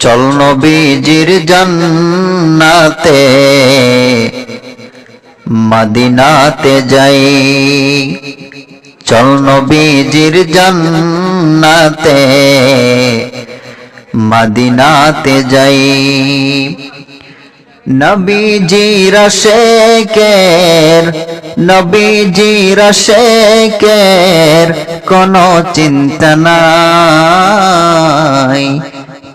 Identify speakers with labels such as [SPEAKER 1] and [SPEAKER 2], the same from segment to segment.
[SPEAKER 1] চল নবীজির জান্নাতে মদিনাতে যাই, চল নবীজির জান্নাতে মদিনাতে যাই। নবীজির আশিকের, নবীজির আশিকের কোনো চিন্তা নাই,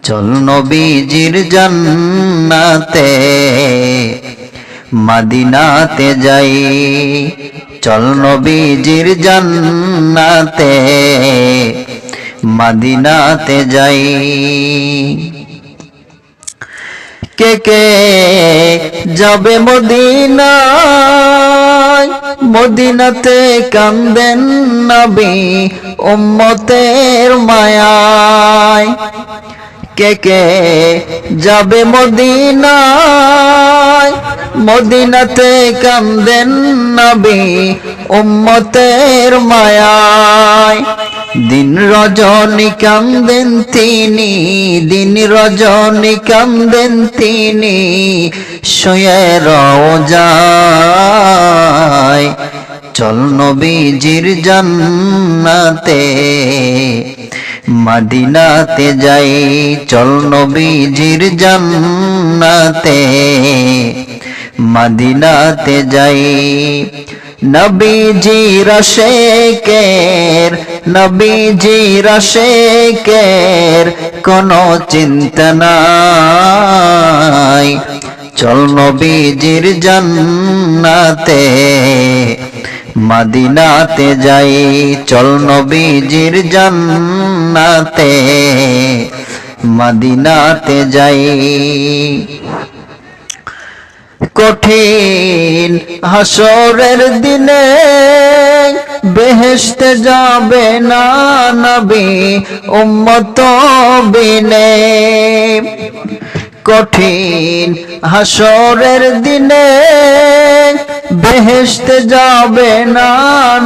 [SPEAKER 1] চল নবীজির জান্নাতে মদিনাতে যাই, চল নবীজির জান্নাতে মদিনাতে যাই। কে কে যাবে মদিনায়, মদিনাতে কান্দেন নবী উম্মতের মায়ায়। কে কে যাবে মদিনায়, মদিনাতে কান্দেন নবী উম্মতের মায়ায়। দিন রজনী কান্দেন তিনি, দিন রজনী কান্দেন তিনি শুয়ে রওজায়। চল নবীজির জান্নাতে মদিনাতে যাই, চল নবীজির জান্নাতে মদিনাতে যাই। নবীজির আশিকের, নবীজির আশিকের কোনো চিন্তা নাই, চল নবীজির জান্নাতে মদিনাতে যাই, চল নবীজির জান্নাতে মদিনাতে যাই। কঠিন হাসরের দিনে বেহেশতে যাবে না নবী উম্মত বিনে। কঠিন হাসরের দিনে বেহেশতে যাবে না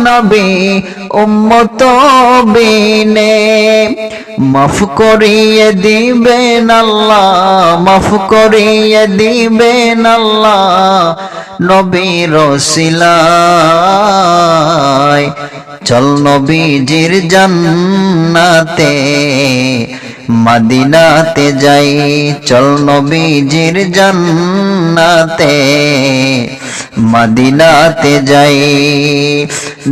[SPEAKER 1] নবী উম্মত বিনে। মাফ করিয়ে দিবেন আল্লাহ, মাফ করিয়ে দিবেন আল্লাহ নবীর ওসিলায়। চল নবীজির জান্নাতে মদিনাতে যাই, চল নবীজির জান্নাতে মদিনাতে যাই।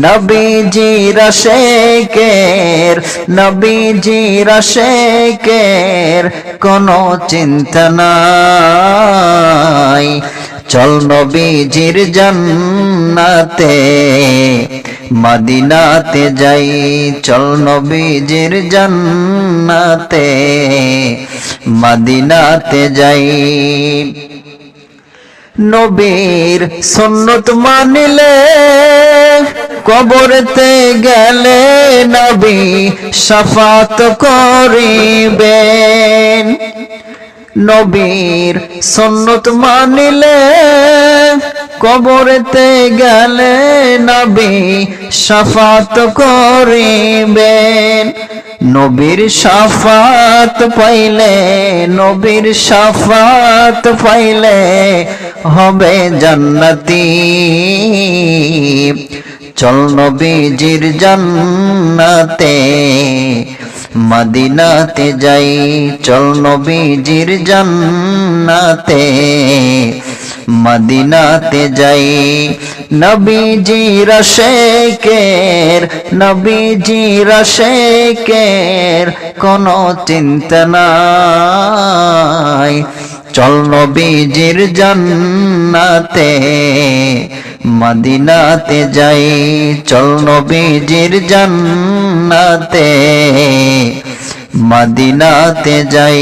[SPEAKER 1] নবীজির আশিকের, নবীজির আশিকের কোনো চিন্তা নাই, চল নবীজির জান্নাতে মদিনাতে যাই, চল নবীজির জান্নাতে মদিনাতে যাই। নবীর সুন্নত মানিলে কবরেতে গেলে নবী শাফাত করিবেন। নবীর সুন্নত মানিলে কবরেতে গেলে নবী শাফাত করিবেন। নবীর শাফাত পাইলে, নবীর শাফাত পাইলে হবে জান্নাতি। চল নবীজির জান্নাতে মদিনাতে যাই, চল নবীজির জান্নাতে মদিনাতে যাই। নবীজির আশিকের, নবীজির আশিকের কোনো চিন্তা নাই, চল নবীজির জান্নাতে মদিনাতে যাই, চল নবীজির জান্নাতে মদিনাতে যাই।